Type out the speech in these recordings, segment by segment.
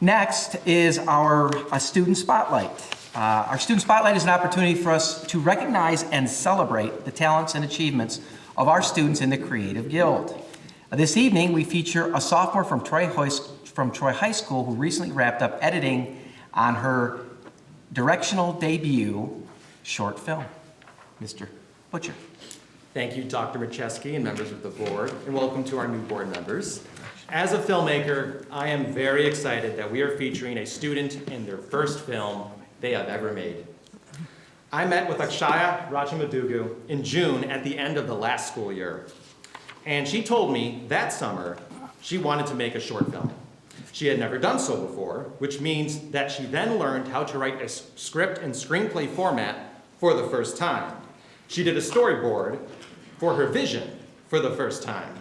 Next is our student spotlight. Our student spotlight is an opportunity for us to recognize and celebrate the talents and achievements of our students in the Creative Guild. This evening, we feature a sophomore from Troy High School who recently wrapped up editing on her directional debut short film. Mr. Butcher. Thank you, Dr. Macheski and members of the board, and welcome to our new board members. As a filmmaker, I am very excited that we are featuring a student in their first film they have ever made. I met with Akshaya Rachamadugu in June at the end of the last school year, and she told me that summer she wanted to make a short film. She had never done so before, which means that she then learned how to write a script and screenplay format for the first time. She did a storyboard for her vision for the first time.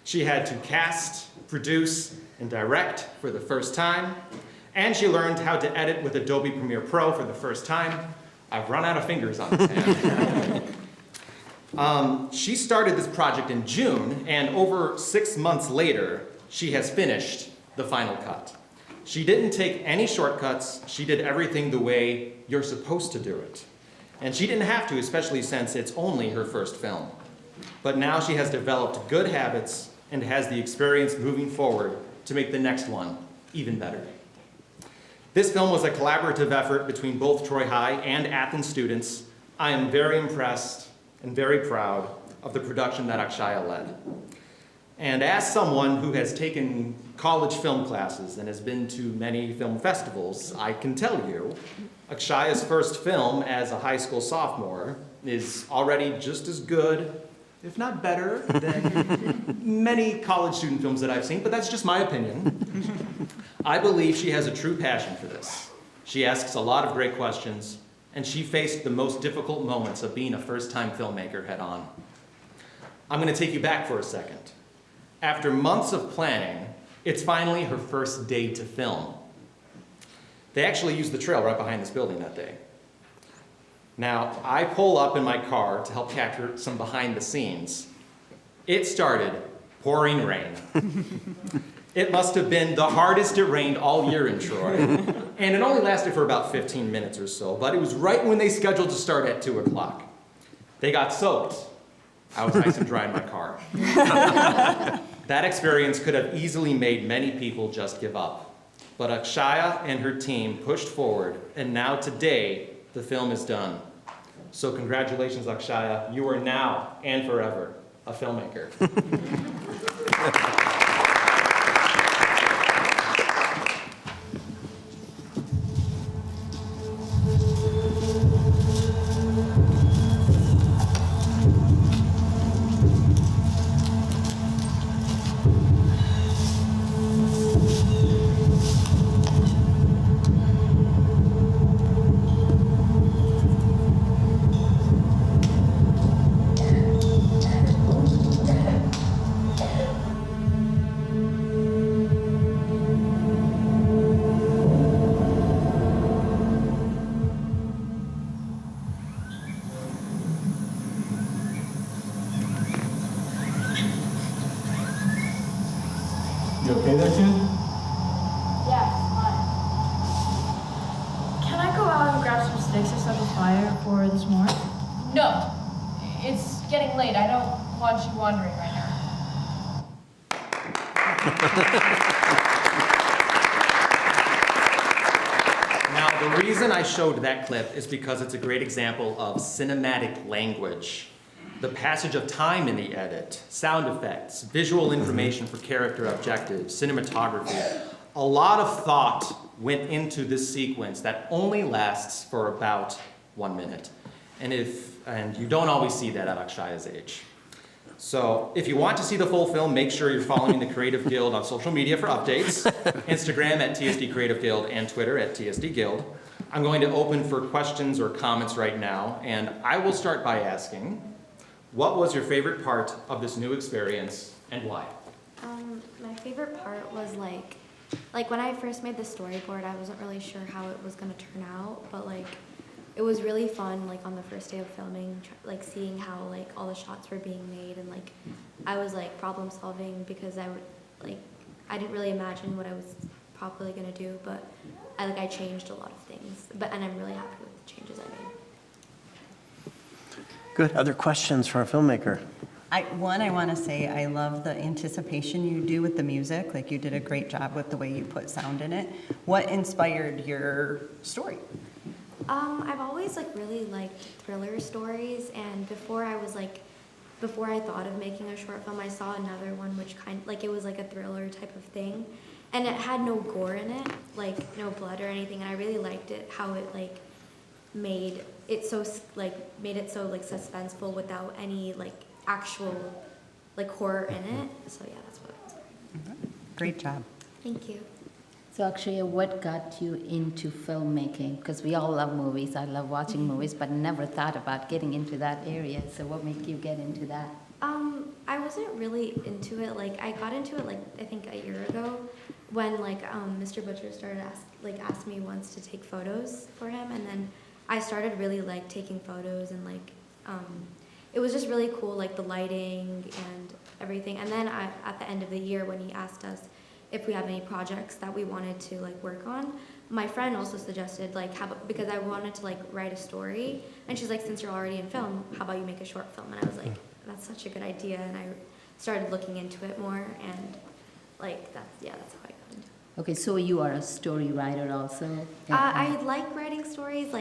She had to cast, produce, and direct for the first time, and she learned how to edit with Adobe Premiere Pro for the first time. I've run out of fingers on this hand. She started this project in June, and over 6 months later, she has finished the final cut. She didn't take any shortcuts. She did everything the way you're supposed to do it. And she didn't have to, especially since it's only her first film. But now she has developed good habits and has the experience moving forward to make the next one even better. This film was a collaborative effort between both Troy High and Athens students. I am very impressed and very proud of the production that Akshaya led. And as someone who has taken college film classes and has been to many film festivals, I can tell you, Akshaya's first film as a high school sophomore is already just as good, if not better, than many college student films that I've seen, but that's just my opinion. I believe she has a true passion for this. She asks a lot of great questions, and she faced the most difficult moments of being a first-time filmmaker head on. I'm going to take you back for a second. After months of planning, it's finally her first day to film. They actually used the trail right behind this building that day. Now, I pull up in my car to help capture some behind the scenes. It started pouring rain. It must have been the hardest it rained all year in Troy. And it only lasted for about 15 minutes or so, but it was right when they scheduled to start at 2 o'clock. They got soaked. I was nice and dry in my car. That experience could have easily made many people just give up. But Akshaya and her team pushed forward, and now today, the film is done. So congratulations, Akshaya. You are now and forever a filmmaker. You okay there, Jen? Yeah, it's fine. Can I go out and grab some sticks or set the fire for this morning? No. It's getting late. I don't want you wandering right now. Now, the reason I showed that clip is because it's a great example of cinematic language. The passage of time in the edit, sound effects, visual information for character objectives, cinematography. A lot of thought went into this sequence that only lasts for about 1 minute. And you don't always see that at Akshaya's age. So if you want to see the full film, make sure you're following the Creative Guild on social media for updates. Instagram at TSD Creative Guild and Twitter at TSD Guild. I'm going to open for questions or comments right now, and I will start by asking, what was your favorite part of this new experience and why? My favorite part was like when I first made the storyboard, I wasn't really sure how it was going to turn out, but it was really fun on the first day of filming, seeing how all the shots were being made, and I was problem solving because I didn't really imagine what I was probably gonna do, but I changed a lot of things, and I'm really happy with the changes I made. Good. Other questions for our filmmaker? I want to say I love the anticipation you do with the music. Like, you did a great job with the way you put sound in it. What inspired your story? I've always really liked thriller stories, and before I thought of making a short film, I saw another one which it was like a thriller type of thing, and it had no gore in it, no blood or anything, and I really liked it how it made it so suspenseful without any actual horror in it. So yeah, that's what it was. Great job. Thank you. So Akshaya, what got you into filmmaking? Because we all love movies. I love watching movies, but never thought about getting into that area. So what made you get into that? I wasn't really into it. I got into it I think a year ago when Mr. Butcher started asked me once to take photos for him, and then I started really taking photos, and it was just really cool, the lighting and everything. And then at the end of the year, when he asked us if we have any projects that we wanted to work on, my friend also suggested because I wanted to write a story, and she's like, since you're already in film, how about you make a short film? And I was like, that's such a good idea, and I started looking into it more, and that's how I got into it. Okay, so you are a story writer also? I like writing stories,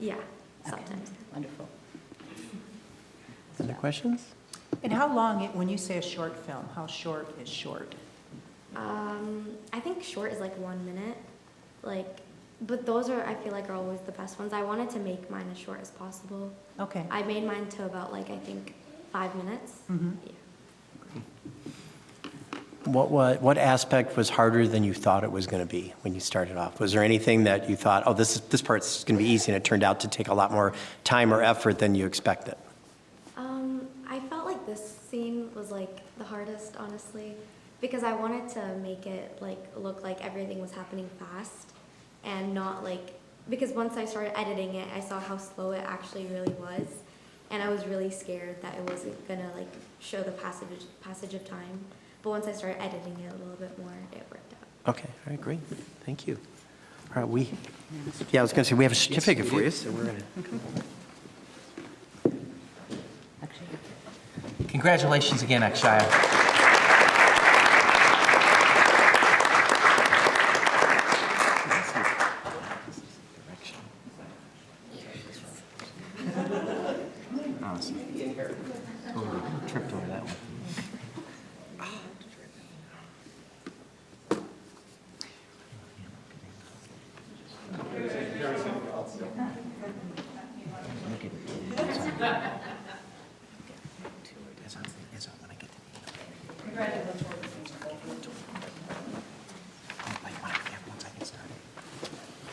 yeah, sometimes. Wonderful. Other questions? And how long, when you say a short film, how short is short? I think short is 1 minute, but those I feel are always the best ones. I wanted to make mine as short as possible. Okay. I made mine to about I think 5 minutes. Mm-hmm. Yeah. What aspect was harder than you thought it was going to be when you started off? Was there anything that you thought, oh, this part's going to be easy, and it turned out to take a lot more time or effort than you expected? I felt this scene was the hardest, honestly, because I wanted to make it look like everything was happening fast, and not because once I started editing it, I saw how slow it actually really was, and I was really scared that it wasn't gonna show the passage of time. But once I started editing it a little bit more, it worked out. Okay, all right, great. Thank you. All right, I was going to say, we have a certificate for you, so we're going to. Congratulations again, Akshaya. Tripped over that one. As I want to get to